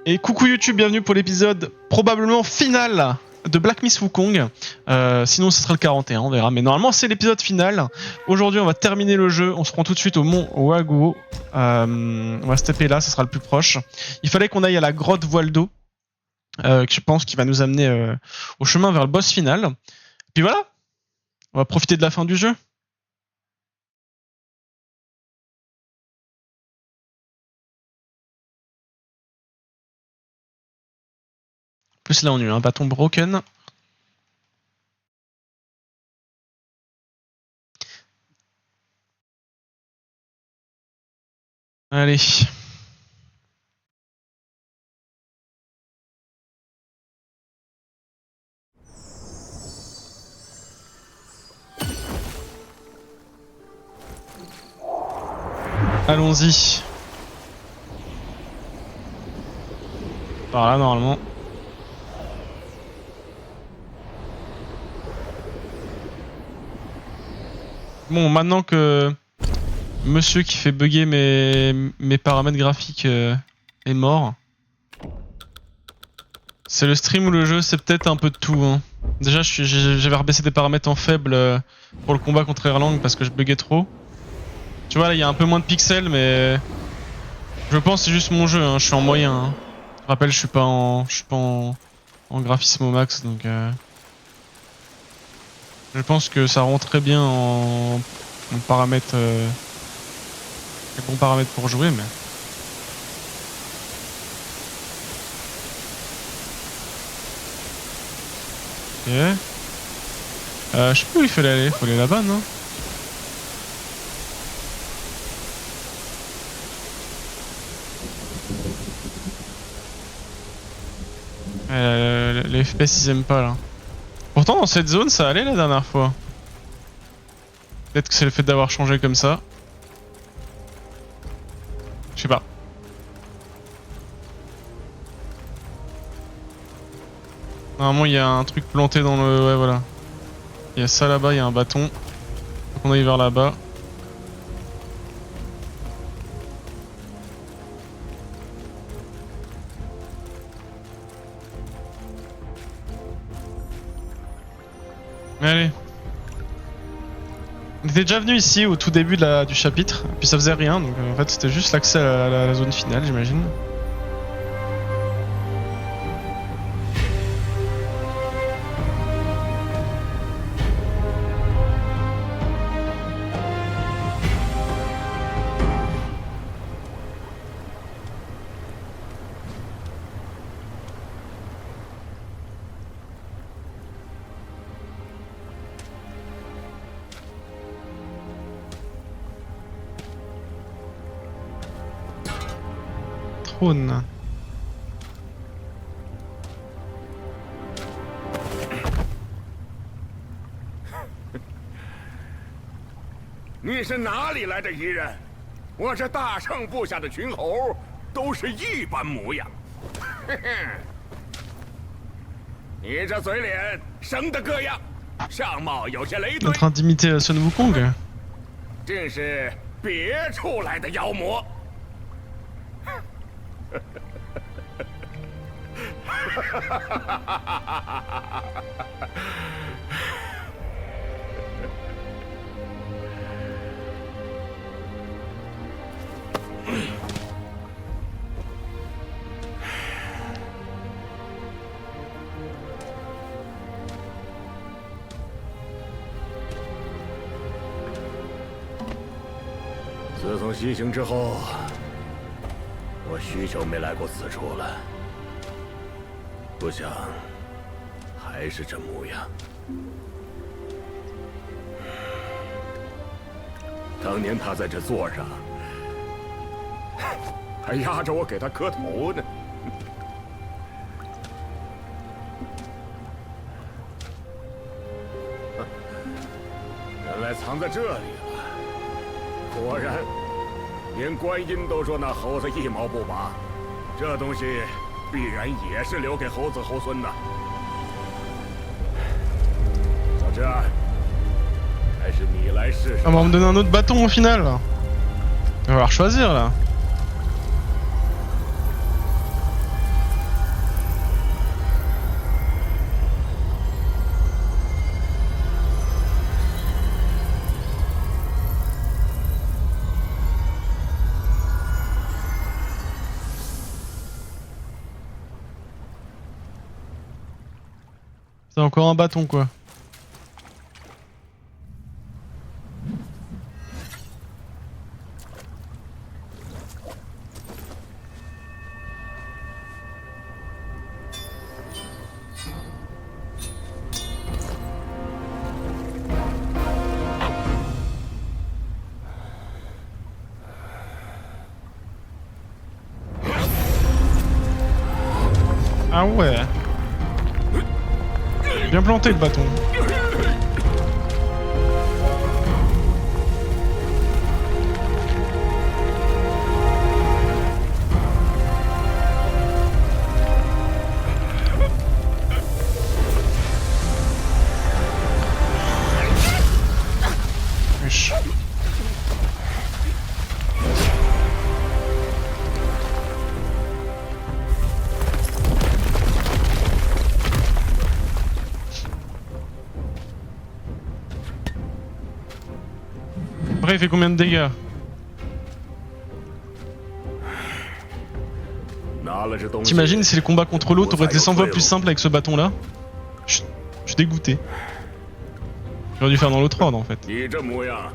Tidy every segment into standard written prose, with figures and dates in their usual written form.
Et coucou YouTube, bienvenue pour l'épisode probablement final de Black Myth Wukong. Sinon ce sera le 41, on verra. Mais normalement c'est l'épisode final. Aujourd'hui on va terminer le jeu, on se rend tout de suite au mont Waguo. On va se taper là, ça sera le plus proche. Il fallait qu'on aille à la grotte voile d'eau. Que je pense qui va nous amener au chemin vers le boss final. Puis voilà, on va profiter de la fin du jeu. En plus là on a eu un bâton broken. Allez. Allons-y. Par là normalement. Bon, maintenant que monsieur qui fait bugger mes paramètres graphiques est mort. C'est le stream ou le jeu, c'est peut-être un peu de tout. Hein. Déjà, j'avais rebaissé des paramètres en faible pour le combat contre Erlang parce que je buguais trop. Tu vois, là, il y a un peu moins de pixels, mais je pense que c'est juste mon jeu. Hein. Je suis en moyen. Hein. Je rappelle, je suis pas en graphisme au max, donc. Je pense que ça rend très bien en paramètres. Les bons paramètres pour jouer, mais. Ok. Je sais pas où il fallait aller, faut aller là-bas, non? Les FPS ils aiment pas là. Pourtant dans cette zone ça allait la dernière fois. Peut-être que c'est le fait d'avoir changé comme ça. Je sais pas. Normalement il y a un truc planté dans le... Ouais voilà. Il y a ça là-bas, il y a un bâton. Faut qu'on aille vers là-bas. Mais allez. On était déjà venu ici au tout début du chapitre, puis ça faisait rien, donc en fait c'était juste l'accès à la zone finale j'imagine. Trône. 你是哪里来的异人？我这大圣部下的群猴都是一般模样。嘿嘿，你这嘴脸生得各样，相貌有些雷 En 对， train d'imiter Sun Wukong. 真是别处来的妖魔。自从西行之后，我许久没来过此处了。不想还是这模样。当年他在这座上，还压着我给他磕头呢。原来藏在这里了。果然，连观音都说那猴子一毛不拔，这东西必然也是留给猴子猴孙的。小智，还是你来试试。 Ah bah on me donne un autre bâton au final. On va falloir choisir là. C'est encore un bâton quoi. Ah ouais. Bien planté le bâton. Wesh. Après, il fait combien de dégâts? T'imagines si les combats contre l'autre auraient été 100 fois plus simples avec ce bâton là? Je suis dégoûté. J'aurais dû faire dans l'autre ordre en fait. 你这模样，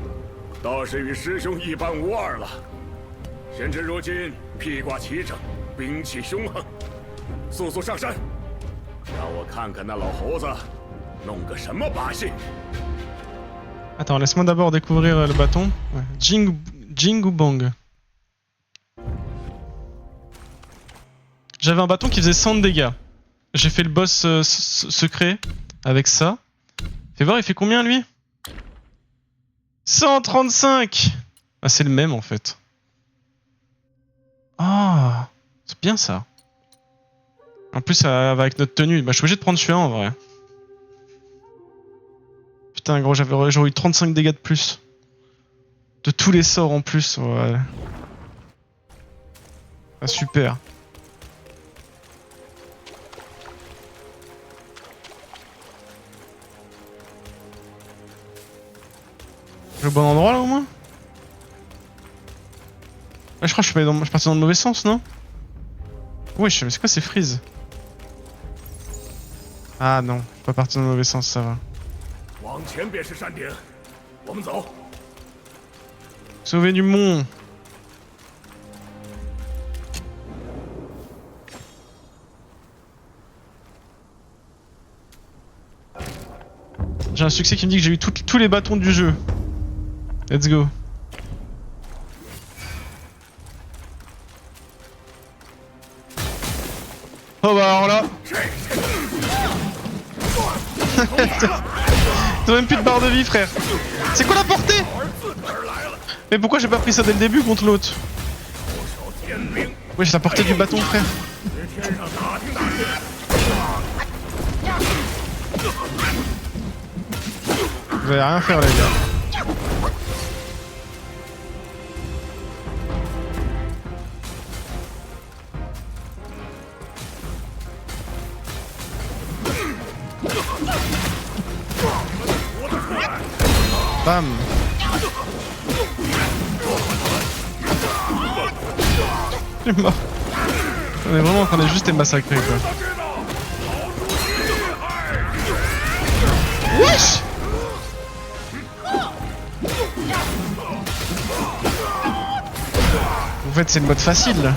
倒是与师兄一般无二了。贤侄如今披挂齐整，兵器凶横，速速上山，让我看看那老猴子弄个什么把戏。 Attends, laisse-moi d'abord découvrir le bâton. Ouais. Jingu Bang. J'avais un bâton qui faisait 100 de dégâts. J'ai fait le boss secret avec ça. Fais voir, il fait combien lui? 135. Ah, c'est le même en fait. Ah, c'est bien ça. En plus, ça va avec notre tenue. Bah, je suis obligé de prendre celui-là en vrai. Putain gros, j'aurais eu 35 dégâts de plus. De tous les sorts en plus, ouais. Ah super. J'ai le bon endroit là au moins? Ah, je crois que je suis parti dans le mauvais sens, non? Wesh, mais c'est quoi ces frises? Ah non, je suis pas parti dans le mauvais sens, ça va. 往前便是山顶，我们走。 Sauver du mont. J'ai un succès qui me dit que j'ai eu tous les bâtons du jeu. Let's go. Oh bah alors là. T'as même plus de barre de vie frère. C'est quoi la portée? Mais pourquoi j'ai pas pris ça dès le début contre l'autre? Ouais, j'ai la portée du bâton frère. Vous allez rien faire les gars. Bam. Je suis mort. On est vraiment en train de juste les massacrer quoi. Wesh. En fait c'est le mode facile là.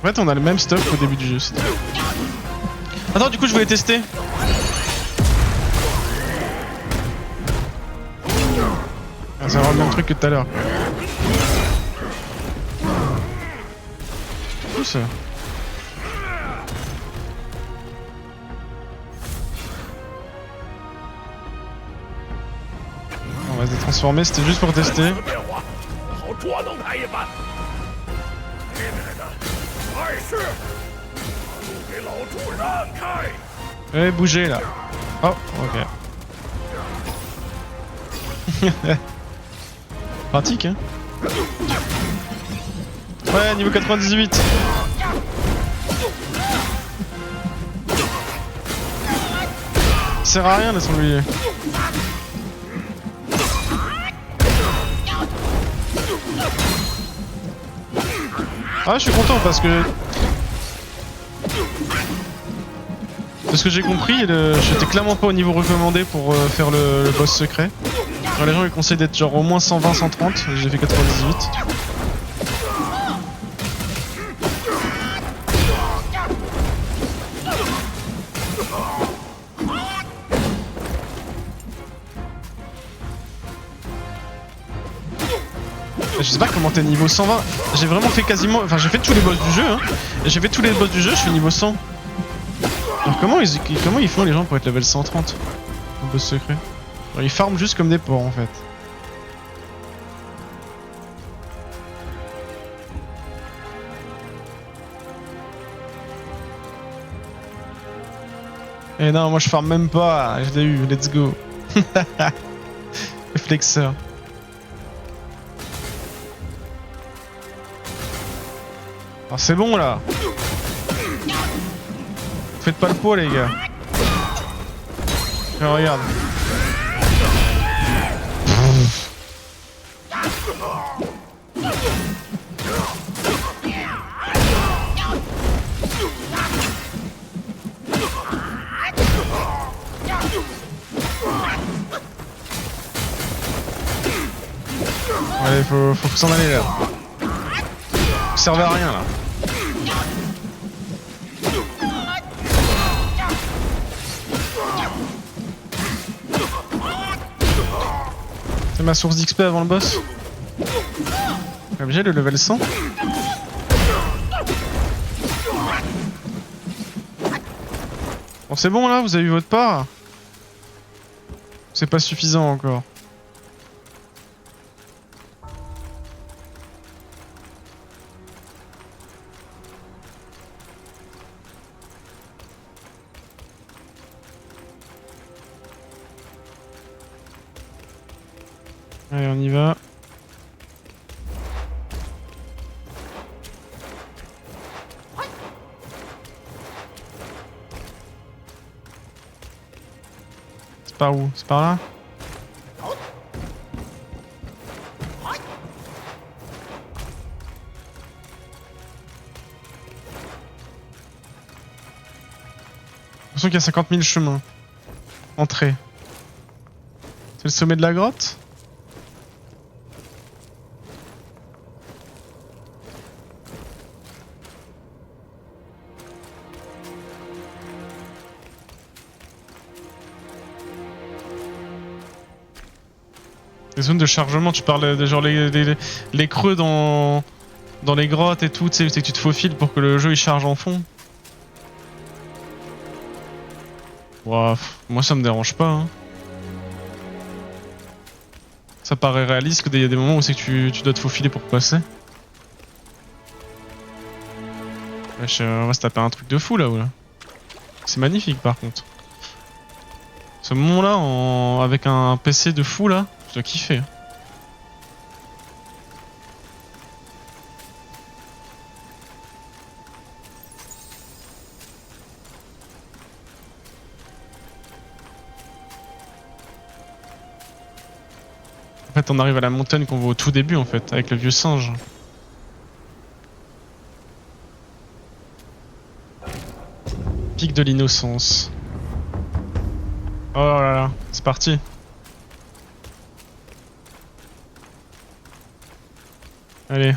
En fait on a le même stuff qu'au début du jeu. Attends, du coup je voulais tester. Ah, c'est vraiment le même truc que tout à l'heure. Où ça? On va se transformer, c'était juste pour tester. Ouais, bougez là. Oh, ok. Pratique, hein. Ouais, niveau 98. Il sert à rien de s'ennuyer. Ah, je suis content parce que... De ce que j'ai compris, j'étais clairement pas au niveau recommandé pour faire le boss secret. Alors, les gens ils conseillent d'être genre au moins 120-130, j'ai fait 98. Je sais pas comment t'es niveau 120. J'ai vraiment fait quasiment... Enfin j'ai fait tous les boss du jeu hein. J'ai fait tous les boss du jeu, je suis niveau 100. Alors comment ils font les gens pour être level 130 au boss secret? Alors, ils farment juste comme des porcs en fait. Et non, moi je farme même pas, je l'ai eu, let's go. Le flexeur. Alors c'est bon là. Faites pas le pot les gars. Et regarde. Allez, faut s'en aller là. Ça servait à rien là. C'est ma source d'XP avant le boss. J'ai le level 100. Bon c'est bon là, vous avez eu votre part. C'est pas suffisant encore. Allez, on y va. C'est par où? C'est par là? J'ai l'impression qu'il y a 50 000 chemins. Entrée. C'est le sommet de la grotte? Les zones de chargement, tu parles de genre les creux dans les grottes et tout, tu sais, c'est que tu te faufiles pour que le jeu il charge en fond. Ouah, moi ça me dérange pas. Hein. Ça paraît réaliste qu'il y a des moments où c'est que tu dois te faufiler pour passer. Wesh, on va se taper un truc de fou là. C'est magnifique par contre. Ce moment là avec un PC de fou là, je dois kiffer. En fait on arrive à la montagne qu'on voit au tout début en fait, avec le vieux singe. Pic de l'innocence. Oh là là, c'est parti. Allez.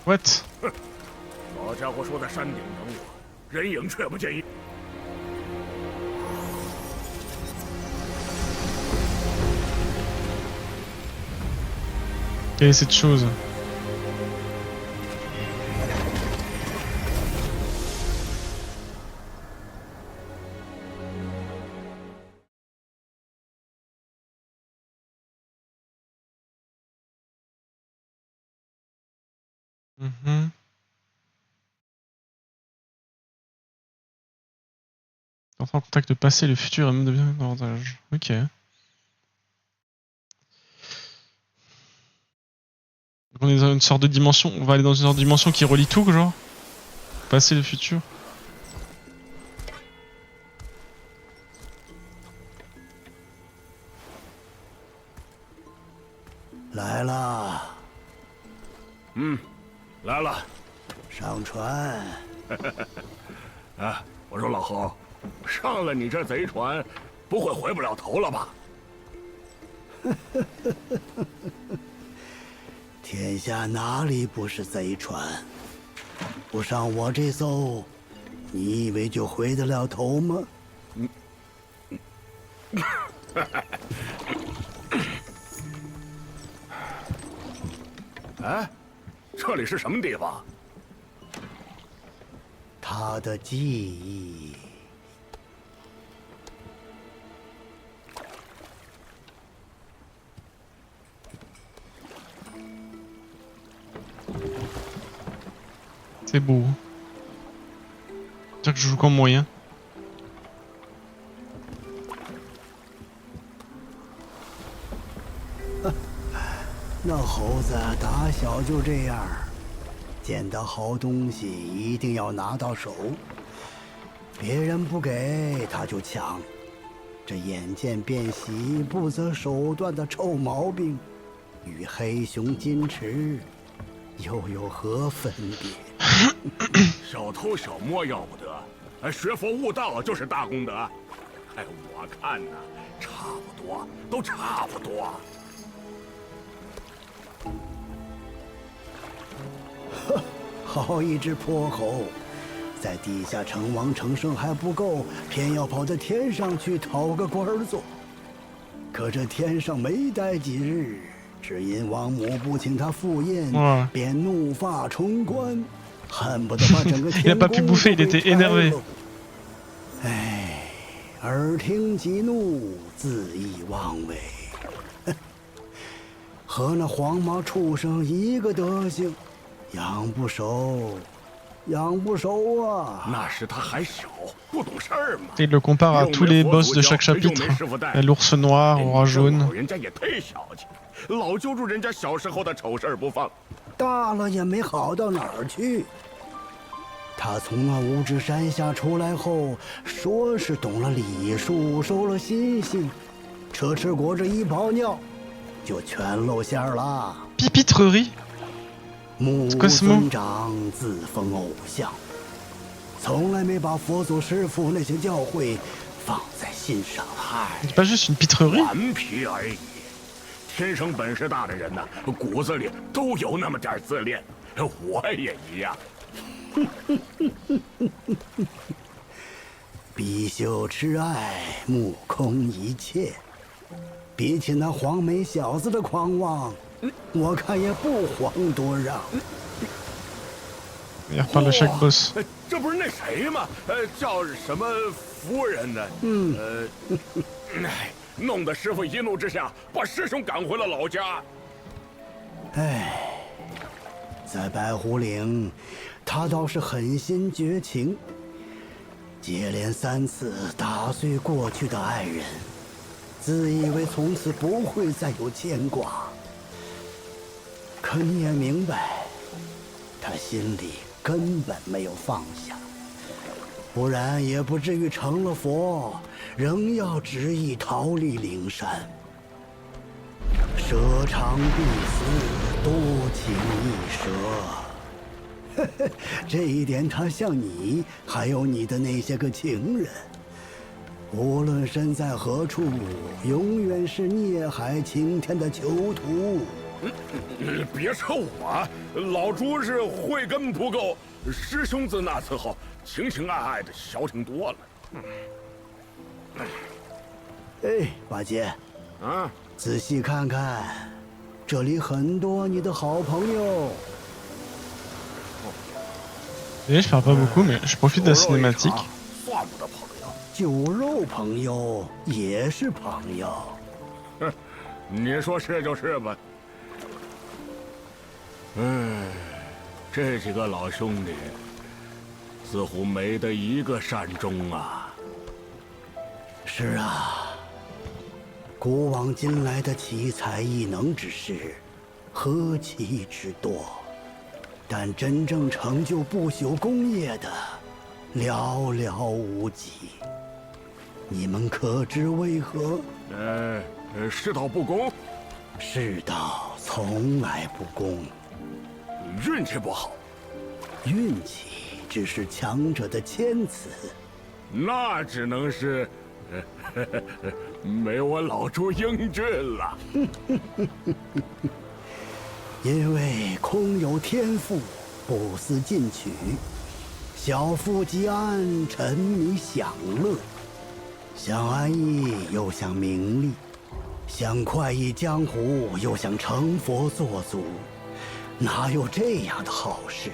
What? 老家伙说在山顶等我，人影却不见影。 Quelle est cette chose? Entrer en contact le passé, le futur et même devient davantage. Ok. Donc on est dans une sorte de dimension. On va aller dans une sorte de dimension qui relie tout, genre. Passé, le futur. Là là. 来了。上船。啊，我说老侯，上了你这贼船，不会回不了头了吧？天下哪里不是贼船？不上我这艘，你以为就回得了头吗？哎，这里是什么地方？他的记忆。C'est beau. Dire que je joue comme moyen. 那猴子打小就这样，见到好东西一定要拿到手，别人不给他就抢，这眼见便喜、不择手段的臭毛病，与黑熊金池又有何分别？小偷小摸要不得，学佛悟道就是大功德。哎，我看呐，差不多，都差不多。好一只泼猴，在地下成王成圣还不够，偏要跑到天上去讨个官儿做。可这天上没待几日，只因王母不请他赴宴，便怒发冲冠，恨不得把整个天宫都给拆了。哎，耳听即怒，恣意妄为，和那黄毛畜生一个德行。养不熟，养不熟啊！那时他还小，不懂事儿嘛。Il le compare à tous les boss de chaque chapitre. L'ours noir, roi jaune. 人家也忒小气，老揪住人家小时候的丑事不放。大了也没好到哪儿去。他从那五指山下出来后，说是懂了礼数，收了心性，吃果子一泡尿，就全露馅了。Pipitrerie. 目无尊长，自封偶像，从来没把佛祖师傅那些教诲放在心上。C'est pas juste une pitrerie. 顽皮而已。天生本事大的人呢，骨子里都有那么点自恋，我也一样。比秀痴爱，目空一切。比起那黄眉小子的狂妄，我看也不遑多让。Il reparle de chaque boss. 这不是那谁吗？叫什么夫人呢？弄得师傅一怒之下把师兄赶回了老家。哎，在白虎岭，他倒是狠心绝情，接连3次打碎过去的爱人，自以为从此不会再有牵挂。可你也明白，他心里根本没有放下，不然也不至于成了佛，仍要执意逃离灵山。舍长必死，多情易舍。这一点他像你，还有你的那些个情人，无论身在何处，永远是孽海青天的囚徒。别抽我，老朱是慧根不够，师兄自那次后情情爱爱的消停多了。哎，八戒，啊，仔细看看，这里很多你的好朋友。Et je parle pas beaucoup, mais je profite de la cinématique. 算不得朋友，酒肉朋友也是朋友。你说是就是吧。这几个老兄弟似乎没得一个善终啊。是啊，古往今来的奇才异能之士，何其之多，但真正成就不朽功业的，寥寥无几。你们可知为何？世道不公。世道从来不公。运气不好。运气只是强者的谦词。那只能是，没我老朱英俊了。因为空有天赋，不思进取，小富即安，沉迷享乐，想安逸又想名利，想快意江湖又想成佛做祖，哪有这样的好事？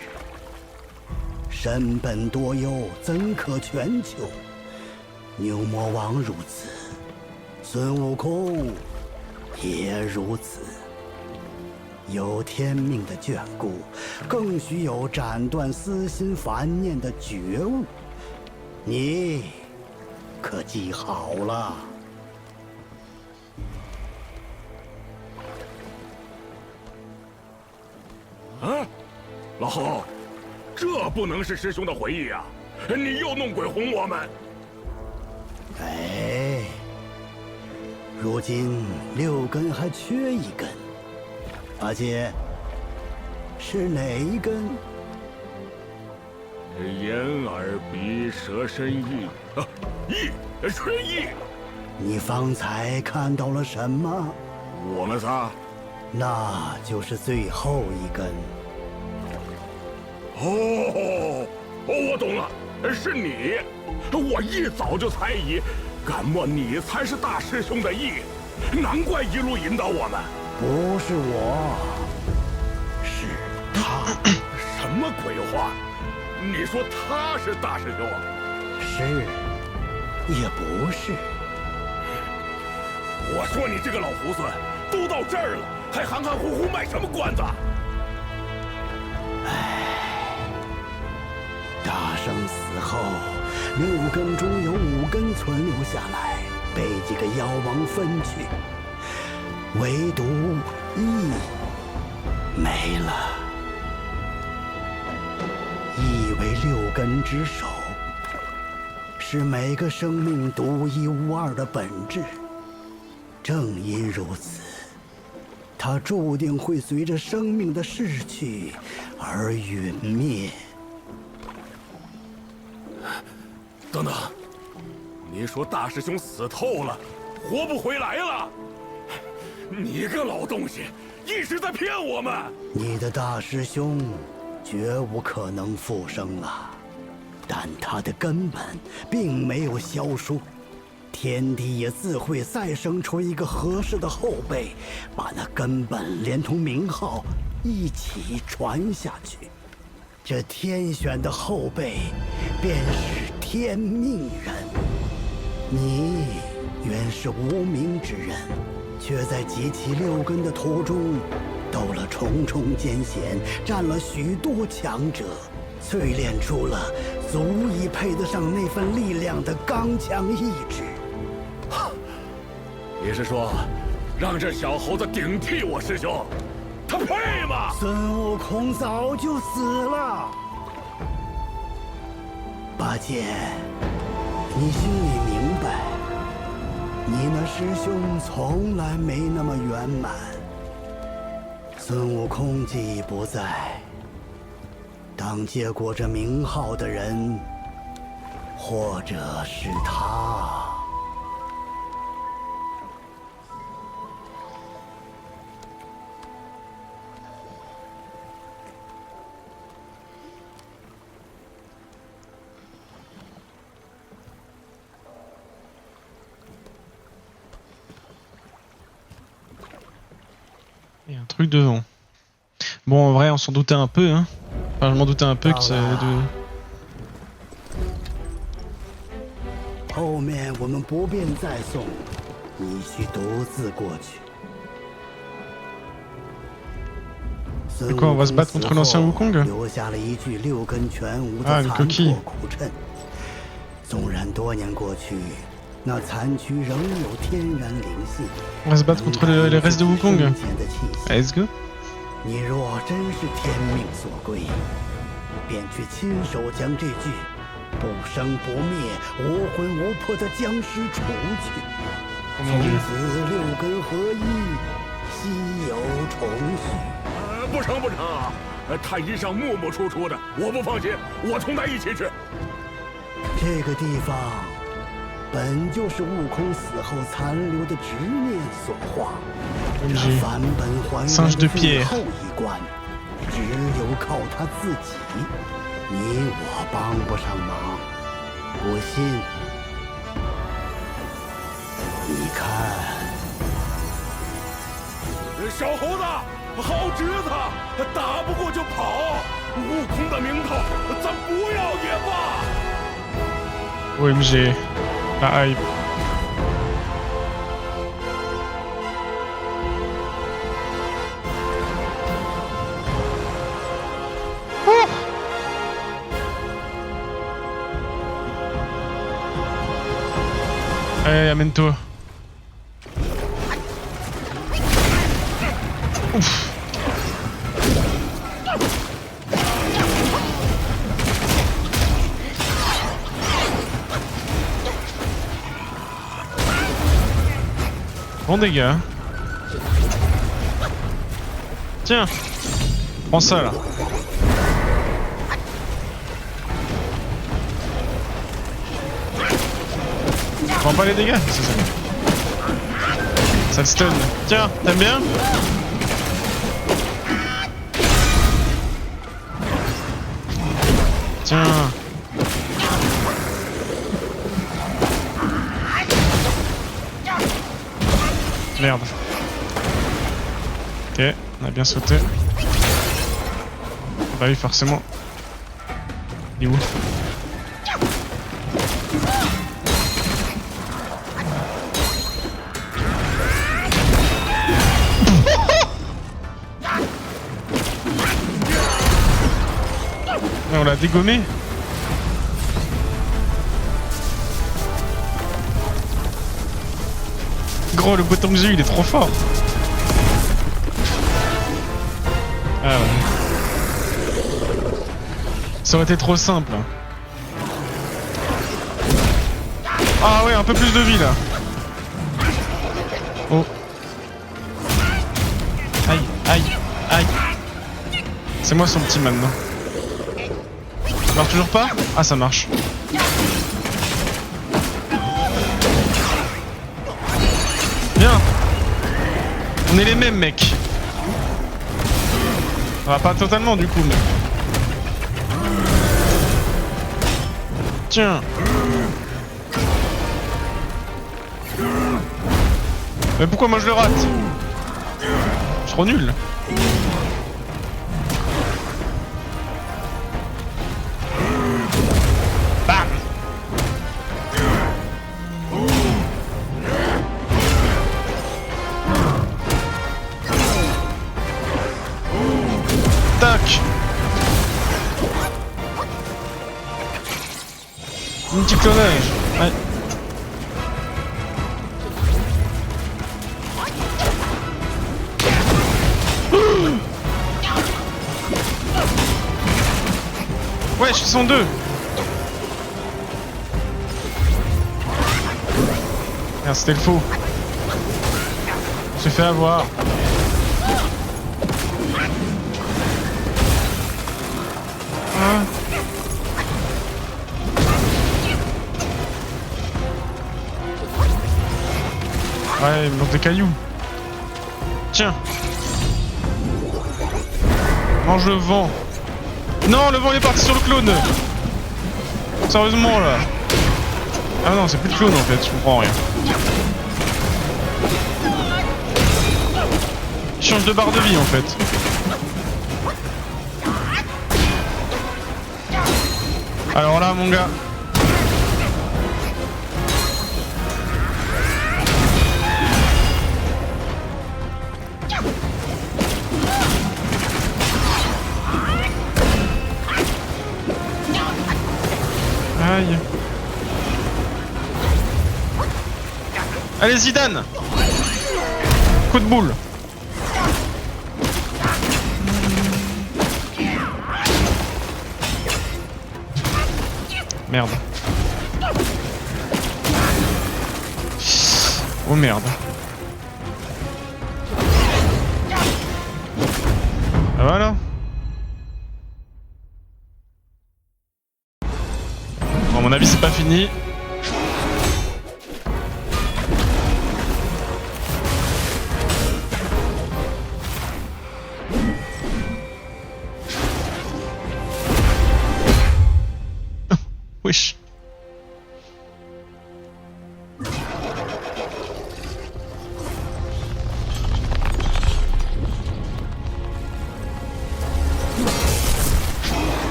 身本多忧，怎可全求？牛魔王如此，孙悟空也如此。有天命的眷顾，更需有斩断私心烦念的觉悟。你可记好了。啊，老侯，这不能是师兄的回忆啊！你又弄鬼哄我们。哎，如今6根还缺1根。八戒，是哪一根？眼耳鼻舌身意啊，意缺意。你方才看到了什么？我们仨，那就是最后1根。哦，我懂了，是你。我一早就猜疑，敢莫你才是大师兄的意，难怪一路引导我们。不是我，是他。什么鬼话？你说他是大师兄？是，也不是。我说你这个老猢狲，都到这儿了，还含含糊糊卖什么关子？大圣死后，6根中有5根存留下来，被几个妖王分去，唯独意没了。意为6根之首，是每个生命独一无二的本质。正因如此，它注定会随着生命的逝去而陨灭。等等，你说大师兄死透了，活不回来了？你个老东西，一直在骗我们！你的大师兄绝无可能复生了，但他的根本并没有消失，天帝也自会再生出一个合适的后辈，把那根本连同名号一起传下去。这天选的后辈便是天命人。你原是无名之人，却在集齐6根的途中斗了重重艰险，战了许多强者，淬炼出了足以配得上那份力量的刚强意志。你是说，让这小猴子顶替我师兄，他配吗？孙悟空早就死了。八戒，你心里明白，你那师兄从来没那么圆满。孙悟空既已不在，当接过这名号的人，或者是他。Il y a un truc devant. Bon, en vrai, on s'en doutait un peu, hein. Enfin, je m'en doutais un peu que ça allait de... 后面我们不便再送，你需独自过去。 De quoi, on va se battre contre l'ancien Wukong? 留下了一具6根全无啊的残你破苦谶。纵然多年过去，那残躯仍有天然灵性。 On va se battre contre les restes de Wukong. 生前的气息。 Let's go. 你若真是天命所归，便去亲手将这具不生不灭、无魂无魄的僵尸除去， Oh 从 mon dieu. 此6根合一，稀有重续。不成不成，他衣上木木出出的，我不放心，我同他一起去。这个地方本就是悟空死后残留的执念所化，这返本还原的最后一关，只有靠他自己。你我帮不上忙，不信，你看。小猴子，好侄子，打不过就跑。悟空的名头，咱不要也罢。OMG, la hype. Allez, amène-toi. Ouf. Bon dégâts. Tiens, prends ça là. Prends pas les dégâts, c'est ça. Ça le stun. Tiens, t'aimes bien? Tiens. Merde. Ok, on a bien sauté. Bah oui, forcément. Il est où? On l'a dégommé. Gros, le bouton que j'ai eu, il est trop fort. Ah ouais. Ça aurait été trop simple. Ah ouais, un peu plus de vie là. Oh. Aïe, aïe, aïe. C'est moi son petit maintenant. Ça marche toujours pas? Ah, ça marche. Bien. On est les mêmes, mec. Ah, pas totalement du coup, mais... Tiens. Mais pourquoi moi je le rate? Je suis trop nul. Bam. Tac. Un petit clonage. Ouais. Wesh, ils sont deux. Merde, c'était le faux. J'ai fait avoir. Ah. Ouais, il me manque des cailloux. Tiens. Mange le vent. Non, le vent il est parti sur le clone. Sérieusement là. Ah non, c'est plus le clone en fait, je comprends rien. Il change de barre de vie en fait. Alors là mon gars. Aïe. Allez Zidane. Coup de boule. Merde. Oh merde. Ah voilà. avis, c'est pas fini. Wesh.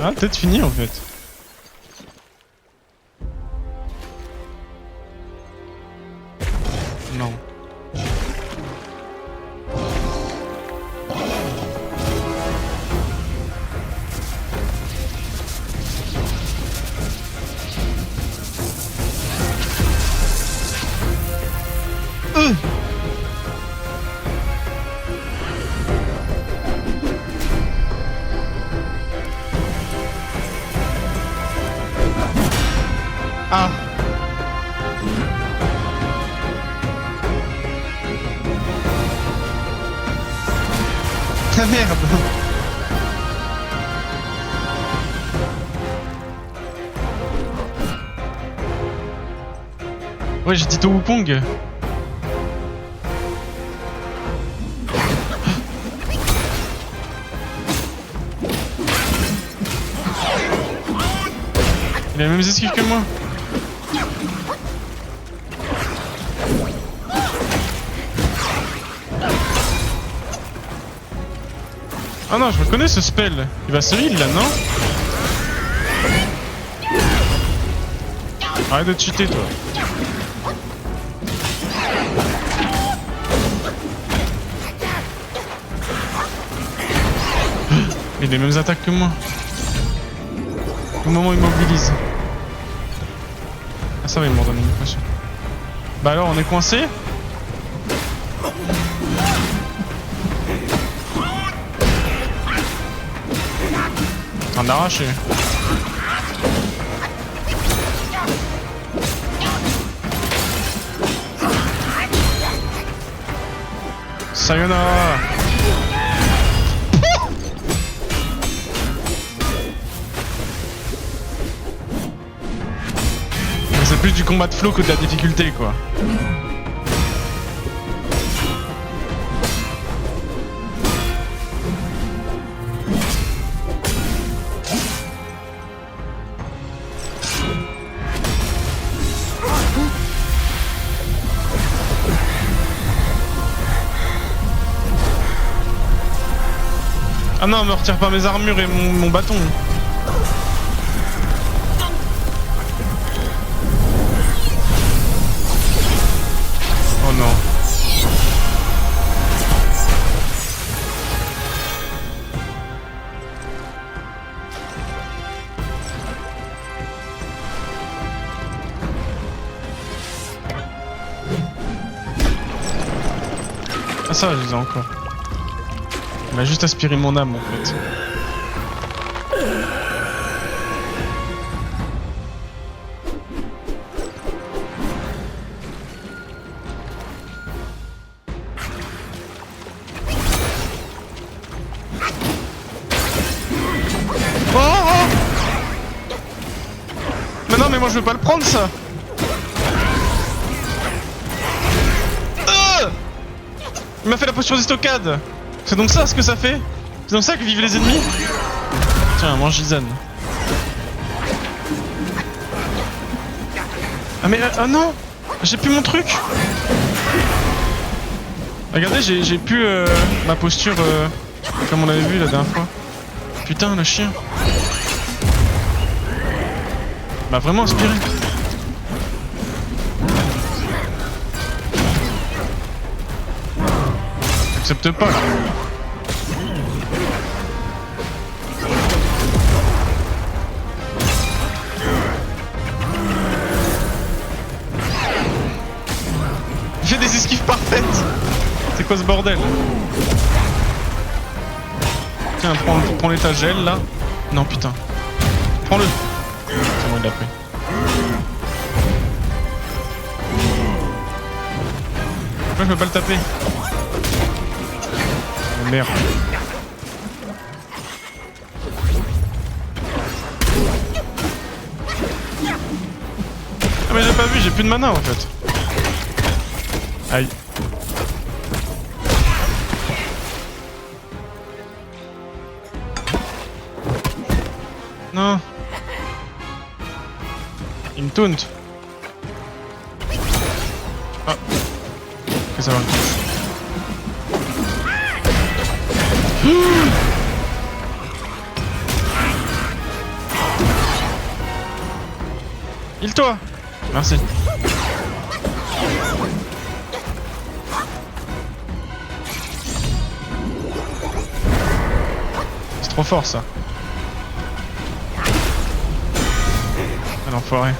Ah, peut-être fini en fait. Non. Ah. Ah merde. Ouais, j'ai dit To Wukong. Il a les mêmes esquives que moi. Ah non, je reconnais ce spell. Il va se heal là, non? Arrête de cheater, toi. Il a les mêmes attaques que moi. Au moment où il mobilise. Ah ça va, il m'en donne une impression. Bah alors, on est coincé? En train d'arracher. Sayonara. C'est plus du combat de flow que de la difficulté, quoi. Ah non, me retire pas mes armures et mon bâton. Oh non. Ah ça, je les ai encore. Il a juste aspiré mon âme en fait. Oh, oh mais non, mais moi je veux pas le prendre ça. Il m'a fait la posture des stockades. C'est donc ça ce que ça fait? C'est donc ça que vivent les ennemis? Tiens, mange Izan. Ah mais ah non, j'ai plus mon truc. Regardez, j'ai plus ma posture comme on avait vu la dernière fois. Putain, le chien. M'a vraiment inspiré. J'accepte pas là. Il fait des esquives parfaites. C'est quoi ce bordel? Tiens, prends l'étagelle là. Non putain. Prends-le. C'est bon, il l'a pris. Pourquoi je peux pas le taper? Oh merde. Ah mais j'ai pas vu, j'ai plus de mana en fait. Aïe. Non. Il me taunt. Ah. Ok, ça va. Heal-toi. Merci. C'est trop fort ça. Ah l'enfoiré.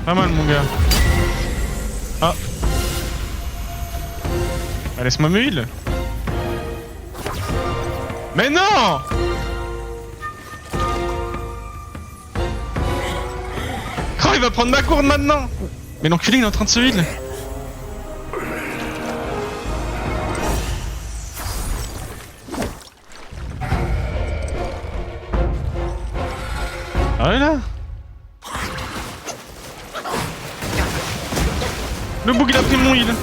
Pas mal mon gars. Ah. Ah, laisse-moi me heal. Mais non! Oh, il va prendre ma gourde maintenant! Mais l'enculé il est en train de se heal. Ah ouais là? Le bug il a pris mon heal.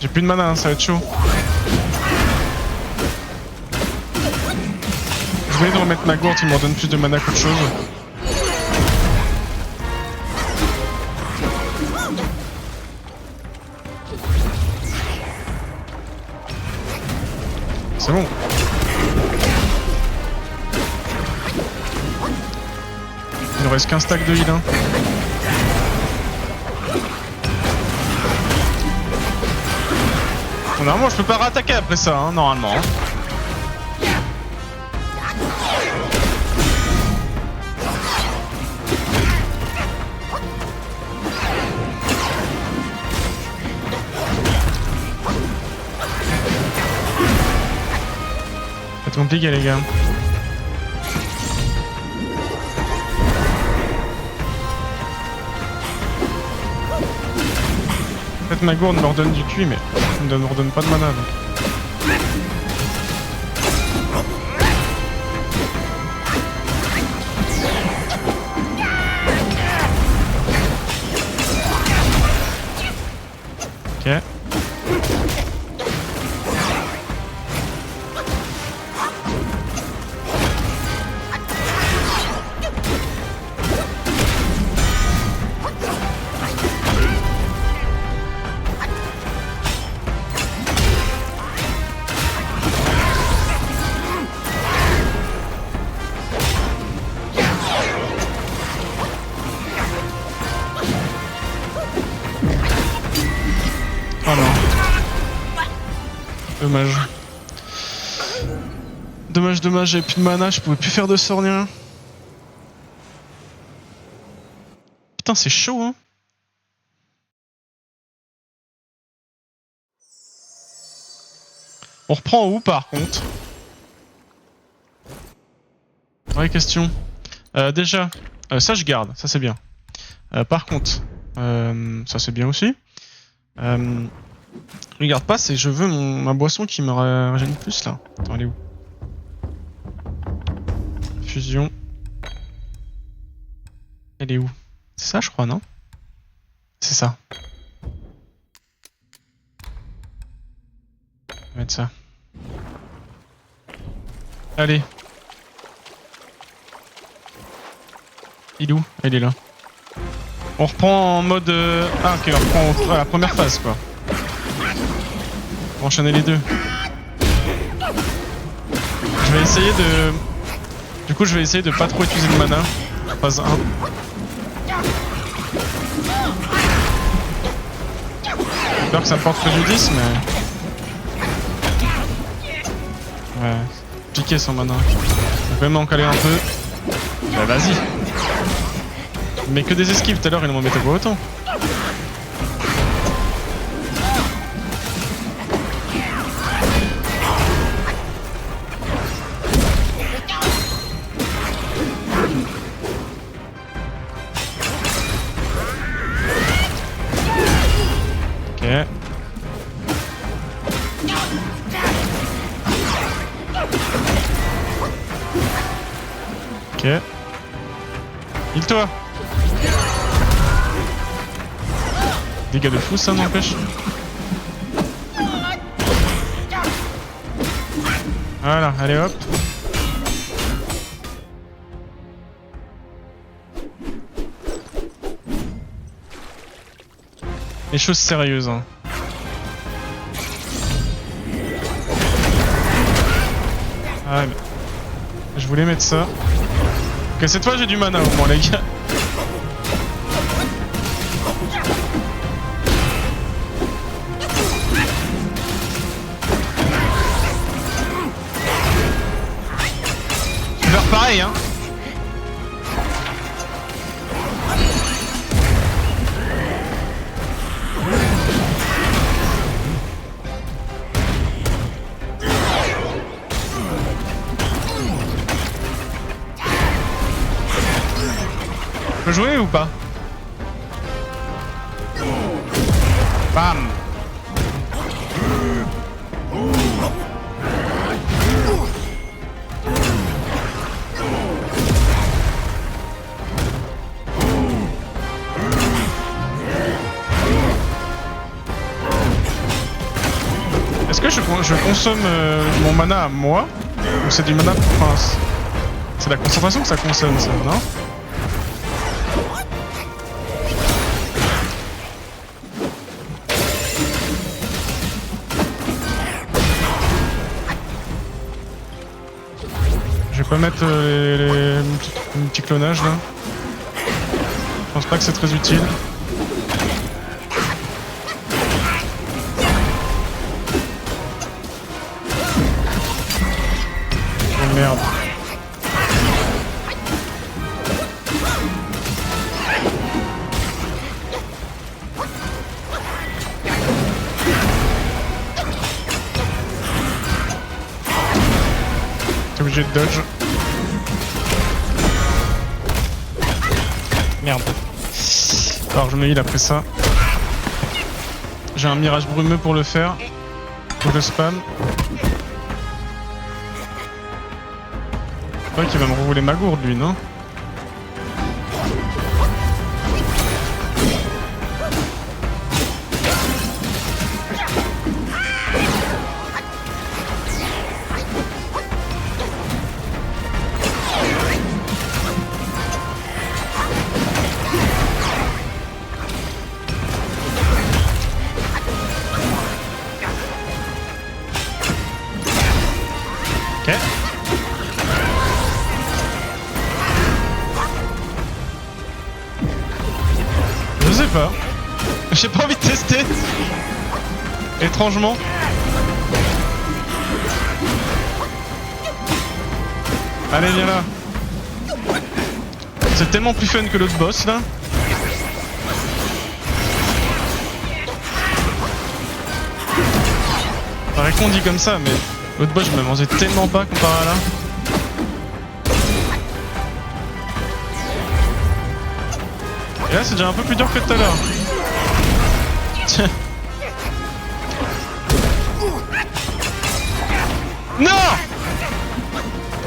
J'ai plus de mana, hein, ça va être chaud. Je vais de remettre ma gourde, il me redonne plus de mana qu'autre chose. C'est bon. Il ne reste qu'un stack de heal. Hein. Bon, normalement je peux pas rattaquer après ça, hein, normalement. Hein. C'est compliqué les gars. En fait ma gourde me redonne du QI mais elle me redonne pas de mana donc. Ok. Oh non. Dommage. Dommage, j'avais plus de mana, je pouvais plus faire de sort ni rien. Putain, c'est chaud, hein. On reprend où par contre? Vraie question. Déjà, ça je garde, ça c'est bien. Par contre, ça c'est bien aussi. Je regarde pas, c'est je veux ma boisson qui me régène plus là. Attends, elle est où? Fusion. Elle est où? C'est ça je crois, non? C'est ça. On va mettre ça. Allez. Il est où? Il est là. On reprend en mode... Ah ok, on reprend à la première phase quoi. On va enchaîner les deux. Je vais essayer de... Du coup je vais essayer de pas trop utiliser de mana. Phase 1. J'ai peur que ça me porte préjudice mais... Ouais, piqué son mana. On peut même en caler un peu. Bah vas-y. Mais que des esquives, tout à l'heure il m'en mettait pas autant. Ok. Ok. Heal-toi. Dégâts de fou ça n'empêche. Voilà, allez hop. Les choses sérieuses hein. Ah mais... Je voulais mettre ça. Ok, cette fois j'ai du mana au moins les gars. Je vais faire pareil hein. Je peux jouer ou pas? Bam. Est-ce que je consomme mon mana à moi? Ou c'est du mana pour... Enfin, c'est la concentration que ça consomme ça, non? Je vais pas mettre les petits clonages là. Je pense pas que c'est très utile. Oh merde. T'es obligé de dodge. Merde. Alors je me heal après ça. J'ai un mirage brumeux pour le faire. Faut que je spam. Je crois qu'il va me rouler ma gourde lui, non? Ok. Je sais pas. J'ai pas envie de tester. Étrangement. Allez, viens là. C'est tellement plus fun que l'autre boss là. Paraît qu'on dit comme ça, mais l'autre boss je me mangeais tellement pas comparé à là. Et là c'est déjà un peu plus dur que tout à l'heure. Tiens. Non!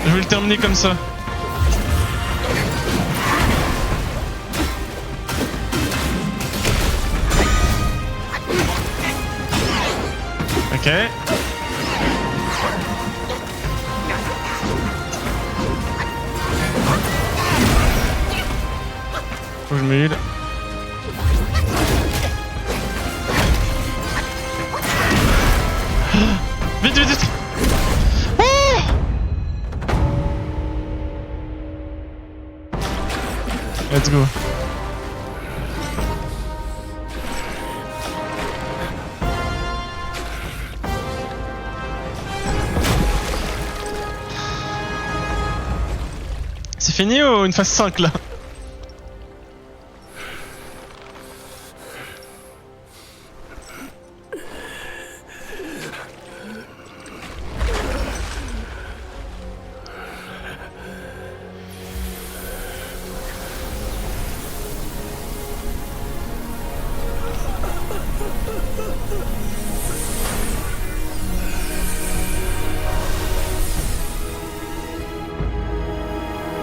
Je vais le terminer comme ça. Ok. Faut que je me heal. Vite, vite, vite. Oh, let's go. C'est fini ou une phase 5 là?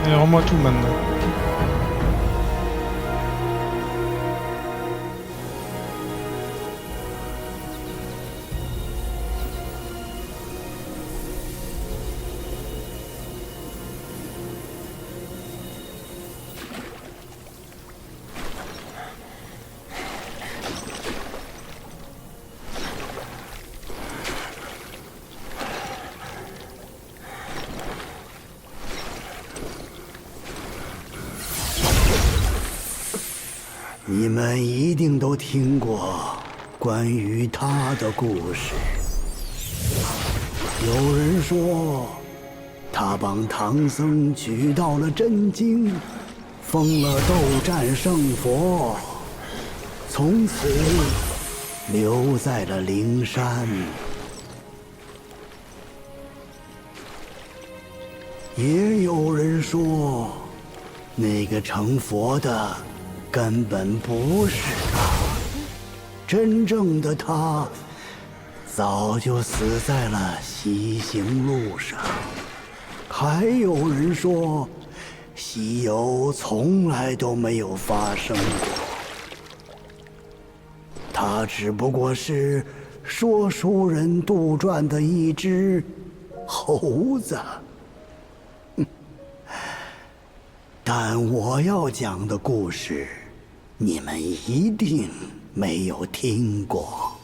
Et rends-moi tout maintenant.你们一定都听过关于他的故事。有人说，他帮唐僧取到了真经，封了斗战胜佛，从此留在了灵山。也有人说，那个成佛的根本不是他，真正的他早就死在了西行路上。还有人说，西游从来都没有发生过，他只不过是说书人杜撰的一只猴子。但我要讲的故事，你们一定没有听过。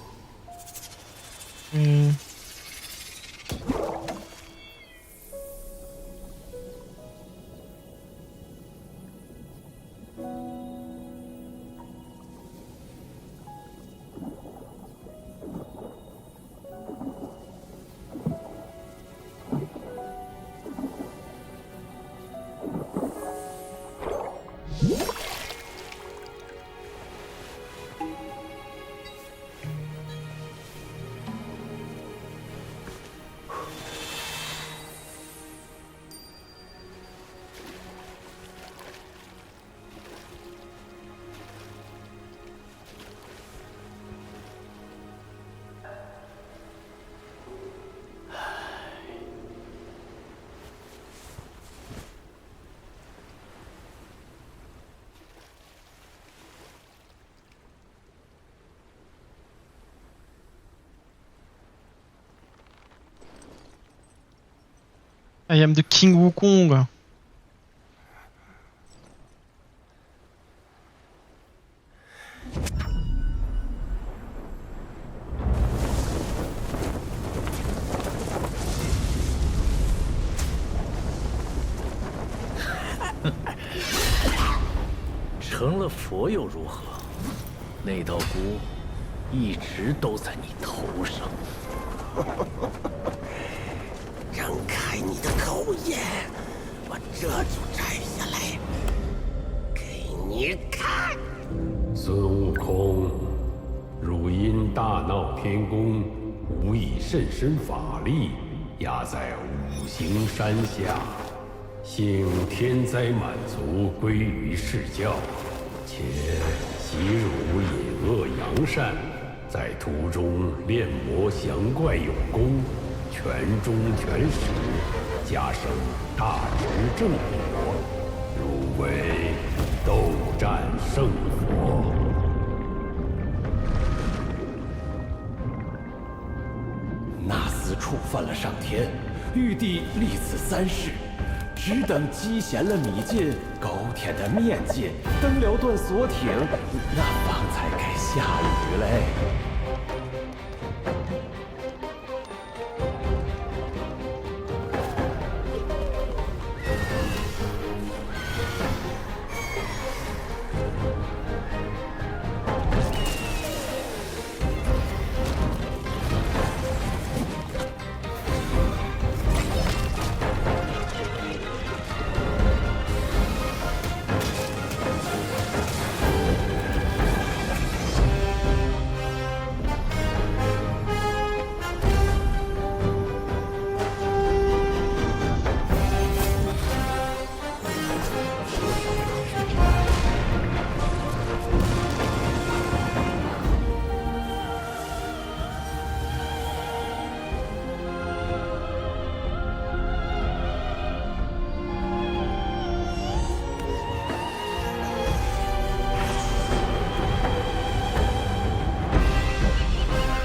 I am the King Wukong. 成了佛又如何？那道箍一直都在你头上。张开你的狗眼，我这就摘下来给你看。孙悟空，汝因大闹天宫，无以甚深法力，压在五行山下，幸天灾满足，归于释教。且习汝隐恶扬善，在途中练魔降怪有功，全忠全实，加升大直正果，汝为斗战胜佛。那厮触犯了上天，玉帝立此3世，只等鸡衔了米进，狗舔的面进，登了段锁艇，那方才该下雨嘞。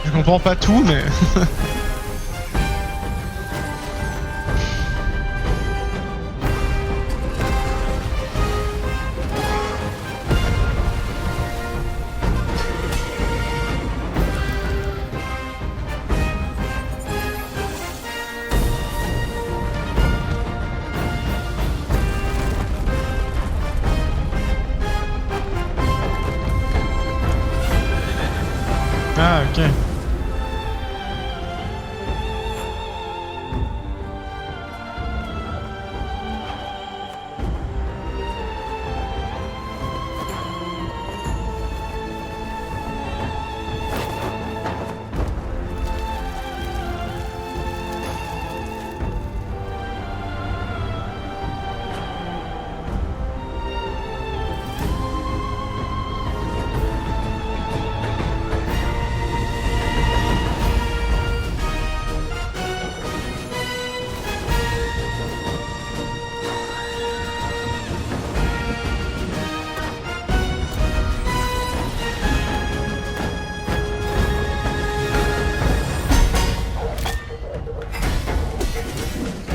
Je comprends pas tout, mais. Ah, ok.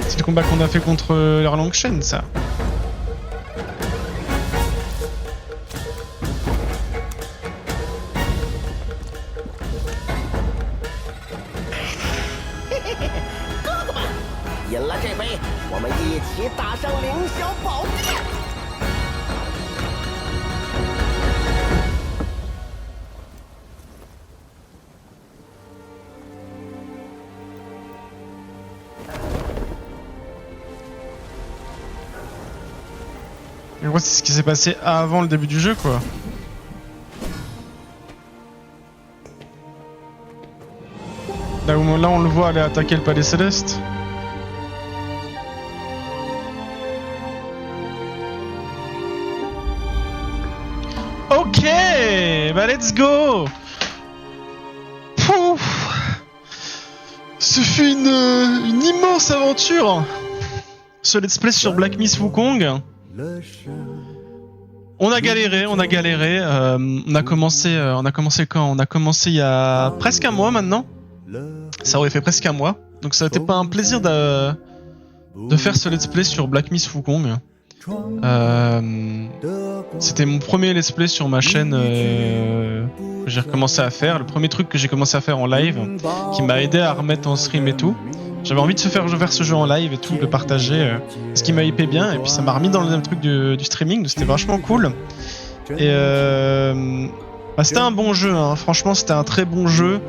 C'est le combat qu'on a fait contre l'Erlang Shen, ça. En gros, c'est ce qui s'est passé avant le début du jeu, quoi. Là, on le voit aller attaquer le palais céleste. Ok, bah let's go. Pouf. Ce fut une immense aventure. Ce let's play sur Black Myth Wukong. On a galéré. On a commencé quand? On a commencé il y a presque un mois maintenant. Ça aurait fait presque un mois. Donc ça a été pas un plaisir de faire ce let's play sur Black Myth Wukong. C'était mon premier let's play sur ma chaîne que j'ai recommencé à faire. Le premier truc que j'ai commencé à faire en live, qui m'a aidé à remettre en stream et tout. J'avais envie de faire ce jeu en live et tout, de le partager, ce qui m'a hypé bien, et puis ça m'a remis dans le truc du streaming, donc c'était vachement cool. Et bah, c'était un bon jeu, hein. Franchement c'était un très bon jeu.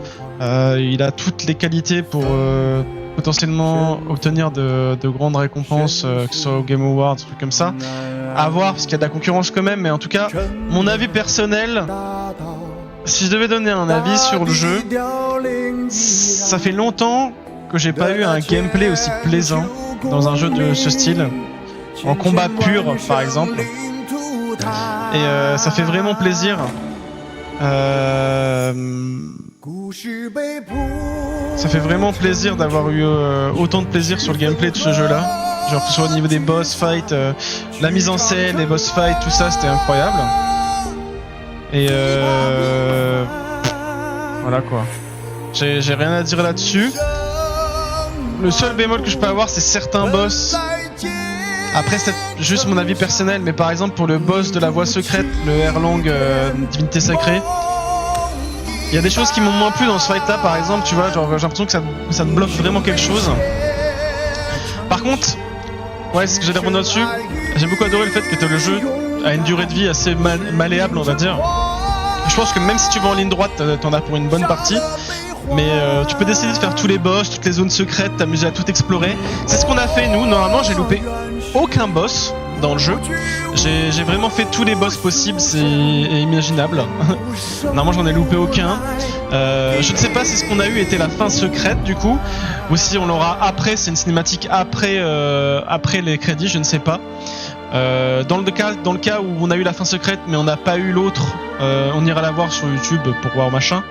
Il a toutes les qualités pour potentiellement obtenir de grandes récompenses, que ce soit au Game Awards, des trucs comme ça. À voir, parce qu'il y a de la concurrence quand même, mais en tout cas, mon avis personnel, si je devais donner un avis sur le jeu, ça fait longtemps que j'ai pas eu un gameplay aussi plaisant dans un jeu de ce style, en combat pur par exemple, et ça fait vraiment plaisir. Ça fait vraiment plaisir d'avoir eu autant de plaisir sur le gameplay de ce jeu-là. Genre que ce soit au niveau des boss fights, la mise en scène, les boss fights, tout ça, c'était incroyable. Et voilà quoi. J'ai rien à dire là-dessus. Le seul bémol que je peux avoir, c'est certains boss Après, c'est juste mon avis personnel, mais par exemple, pour le boss de la voie secrète, le Erlang Divinité Sacrée, il y a des choses qui m'ont moins plu dans ce fight là, par exemple, tu vois, genre j'ai l'impression que ça te bloque vraiment quelque chose. Par contre, ouais, ce que j'allais rebondir dessus, j'ai beaucoup adoré le fait que le jeu a une durée de vie assez malléable, on va dire. Je pense que même si tu vas en ligne droite, t'en as pour une bonne partie. Mais tu peux décider de faire tous les boss, toutes les zones secrètes, t'amuser à tout explorer. C'est ce qu'on a fait nous. Normalement, j'ai loupé aucun boss dans le jeu. J'ai vraiment fait tous les boss possibles, c'est imaginable. Normalement, j'en ai loupé aucun. Je ne sais pas si ce qu'on a eu était la fin secrète du coup, ou si on l'aura après. C'est une cinématique après les crédits, je ne sais pas. Dans le cas où on a eu la fin secrète, mais on n'a pas eu l'autre, on ira la voir sur YouTube pour voir machin.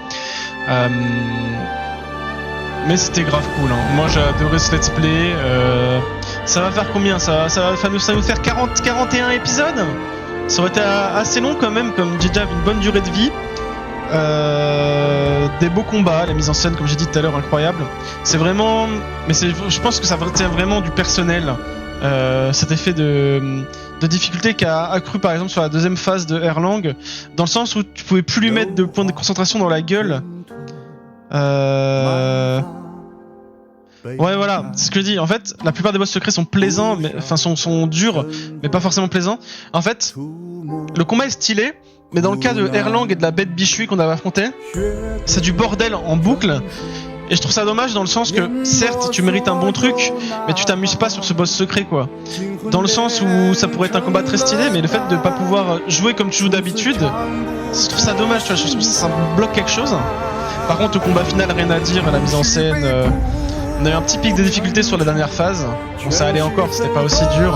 Mais c'était grave cool, hein. Moi j'ai adoré ce let's play. Ça va faire combien? Ça va nous faire 41 épisodes. Ça aurait été assez long quand même, comme j'ai déjà une bonne durée de vie. Des beaux combats, la mise en scène comme j'ai dit tout à l'heure incroyable. C'est vraiment, mais je pense que ça tient vraiment du personnel. Cet effet de difficulté qui a accru par exemple sur la deuxième phase de Erlang, dans le sens où tu pouvais plus lui mettre de points de concentration dans la gueule. Ouais, voilà, c'est ce que je dis. En fait, la plupart des boss secrets sont plaisants, mais enfin sont durs, mais pas forcément plaisants. En fait, le combat est stylé, mais dans le cas de Erlang et de la bête Bichui qu'on avait affronté, c'est du bordel en boucle. Et je trouve ça dommage dans le sens que, certes, tu mérites un bon truc, mais tu t'amuses pas sur ce boss secret, quoi. Dans le sens où ça pourrait être un combat très stylé, mais le fait de pas pouvoir jouer comme tu joues d'habitude, je trouve ça dommage, tu vois, je trouve que ça bloque quelque chose. Par contre, au combat final, rien à dire, la mise en scène, on a eu un petit pic de difficulté sur la dernière phase, bon ça allait encore, c'était pas aussi dur.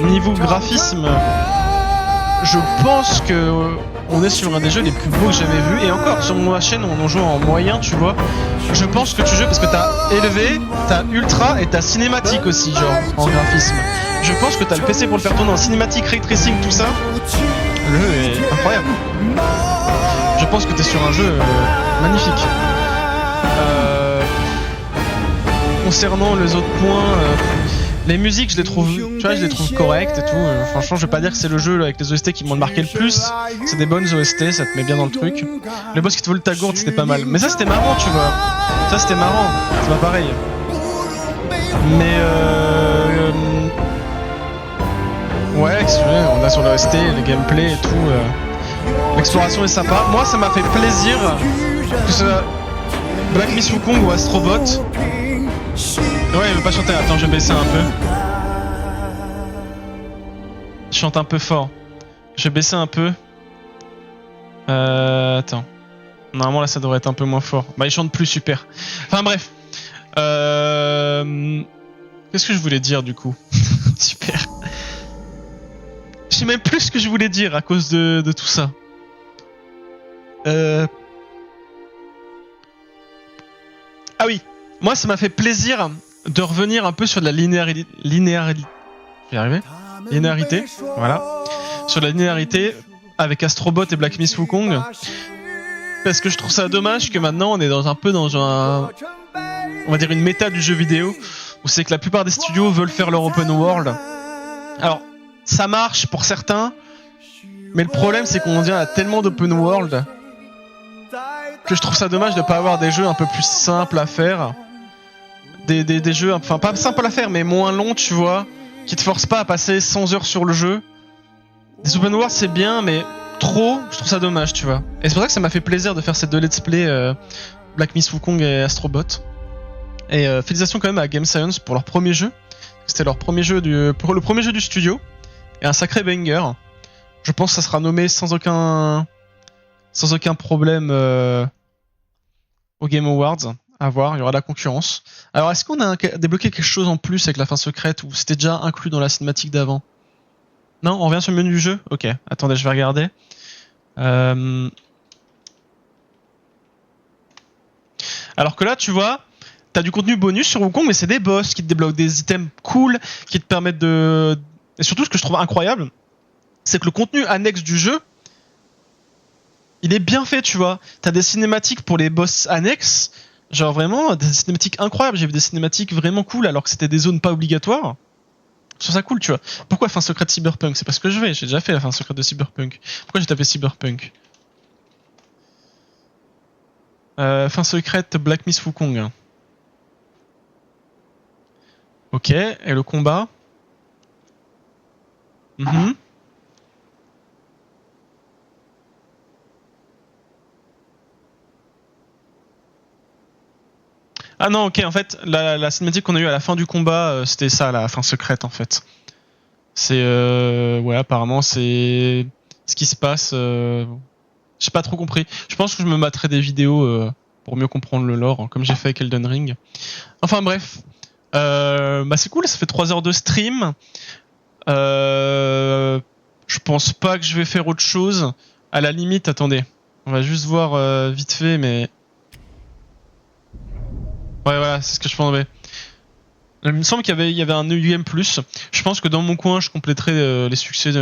Niveau graphisme, je pense que on est sur un des jeux les plus beaux que j'avais vu, et encore sur ma chaîne on en joue en moyen, tu vois. Je pense que tu joues parce que t'as élevé, t'as ultra et t'as cinématique aussi, genre en graphisme. Je pense que t'as le PC pour le faire tourner en cinématique, ray tracing, tout ça. Le jeu est incroyable. Je pense que t'es sur un jeu magnifique. Concernant les autres points, les musiques, je les trouve correctes et tout. Franchement, je vais pas dire que c'est le jeu avec les OST qui m'ont marqué le plus. C'est des bonnes OST, ça te met bien dans le truc. Le boss qui te vole ta gourde, c'était pas mal. Mais ça, c'était marrant, tu vois. Ça, c'était marrant. C'est pas pareil. Mais ouais, on a sur l'OST, les gameplay et tout. L'exploration est sympa. Moi, ça m'a fait plaisir que ce soit Black Myth Wukong ou Astrobot. Ouais, il veut pas chanter. Attends, je vais baisser un peu. Je chante un peu fort. Je vais baisser un peu. Attends. Normalement, là, ça devrait être un peu moins fort. Bah, il chante plus, super. Enfin, bref. Qu'est-ce que je voulais dire, du coup? Super. Je sais même plus ce que je voulais dire à cause de tout ça. Ah oui. Moi, ça m'a fait plaisir de revenir un peu sur de la linéarité. J'y arrivé. Linéarité, voilà. Sur la linéarité avec Astrobot et Black Myth Wukong. Parce que je trouve ça dommage que maintenant on est un peu dans on va dire une méta du jeu vidéo où c'est que la plupart des studios veulent faire leur open world. Alors, ça marche pour certains, mais le problème c'est qu'on a tellement d'open world que je trouve ça dommage de pas avoir des jeux un peu plus simples à faire. Des jeux, enfin pas simples à faire, mais moins longs, tu vois, qui te forcent pas à passer 100 heures sur le jeu. Des open world c'est bien, mais trop, je trouve ça dommage, tu vois. Et c'est pour ça que ça m'a fait plaisir de faire ces deux let's play Black Myth Wukong et Astrobot. Et félicitations quand même à Game Science pour leur premier jeu. C'était leur premier jeu le premier jeu du studio. Et un sacré banger. Je pense que ça sera nommé sans aucun problème aux Game Awards. À voir, il y aura de la concurrence. Alors, est-ce qu'on a débloqué quelque chose en plus avec la fin secrète ou c'était déjà inclus dans la cinématique d'avant? Non, on revient sur le menu du jeu? Ok, attendez, je vais regarder. Alors que là, tu vois, t'as du contenu bonus sur Wukong, mais c'est des boss qui te débloquent des items cool, qui te permettent de... Et surtout, ce que je trouve incroyable, c'est que le contenu annexe du jeu, il est bien fait, tu vois. T'as des cinématiques pour les boss annexes, Genre vraiment, des cinématiques incroyables. J'ai vu des cinématiques vraiment cool alors que c'était des zones pas obligatoires. Je trouve ça cool, tu vois. Pourquoi fin secrète Cyberpunk? C'est parce que je vais. J'ai déjà fait la fin secrète de Cyberpunk. Pourquoi j'ai tapé Cyberpunk? Fin secrète Black Myth Wukong. Ok, et le combat? Ah non, ok, en fait, la cinématique qu'on a eue à la fin du combat, c'était ça, la fin secrète, en fait. C'est... ouais, apparemment, c'est... ce qui se passe... J'ai pas trop compris. Je pense que je me mettrai des vidéos pour mieux comprendre le lore, hein, comme j'ai fait avec Elden Ring. Enfin bref. Bah c'est cool, ça fait 3 heures de stream. Je pense pas que je vais faire autre chose. À la limite, attendez. On va juste voir vite fait, mais... Ouais, voilà, c'est ce que je pensais. Il me semble qu'il y avait un EUM+. Je pense que dans mon coin, je compléterai les succès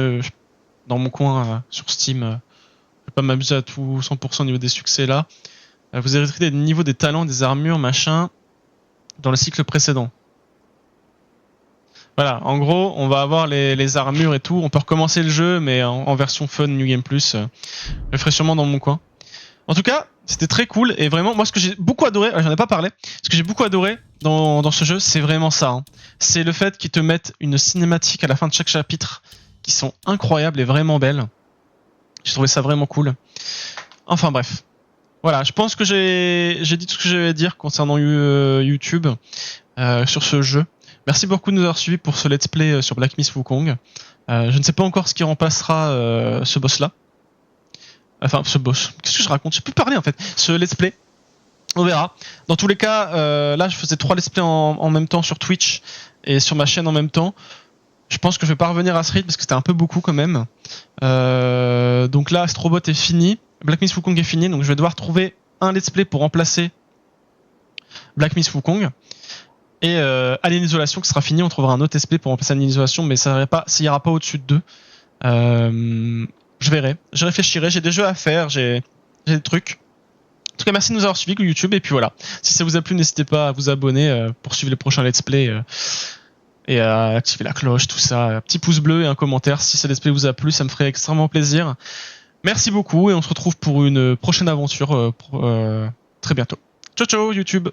dans mon coin sur Steam. Je vais pas m'amuser à tout 100% au niveau des succès là. Vous hériterez des niveaux des talents, des armures, machin, dans le cycle précédent. Voilà, en gros, on va avoir les armures et tout. On peut recommencer le jeu, mais en version fun, New Game Plus. Je le ferai sûrement dans mon coin. En tout cas, c'était très cool. Et vraiment, moi, ce que j'ai beaucoup adoré, j'en ai pas parlé, ce que j'ai beaucoup adoré dans ce jeu, c'est vraiment ça. Hein. C'est le fait qu'ils te mettent une cinématique à la fin de chaque chapitre qui sont incroyables et vraiment belles. J'ai trouvé ça vraiment cool. Enfin bref. Voilà, je pense que j'ai dit tout ce que j'avais à dire concernant YouTube sur ce jeu. Merci beaucoup de nous avoir suivis pour ce let's play sur Black Myth Wukong. Je ne sais pas encore ce qui remplacera ce boss-là. Enfin, ce boss. Qu'est-ce que je raconte? Je peux parler en fait. Ce let's play. On verra. Dans tous les cas, là, je faisais 3 let's play en même temps sur Twitch et sur ma chaîne en même temps. Je pense que je vais pas revenir à ce rythme parce que c'était un peu beaucoup quand même. Donc là, Astrobot est fini. Black Myth Wukong est fini. Donc je vais devoir trouver un let's play pour remplacer Black Myth Wukong. Et Alien Isolation qui sera fini. On trouvera un autre let's play pour remplacer Alien Isolation. Mais ça ira pas au-dessus de 2. Je verrai. Je réfléchirai. J'ai des jeux à faire. J'ai des trucs. En tout cas, merci de nous avoir suivis sur YouTube. Et puis voilà. Si ça vous a plu, n'hésitez pas à vous abonner pour suivre les prochains let's play. Et à activer la cloche, tout ça. Un petit pouce bleu et un commentaire si ce let's play vous a plu, ça me ferait extrêmement plaisir. Merci beaucoup et on se retrouve pour une prochaine aventure très bientôt. Ciao ciao YouTube.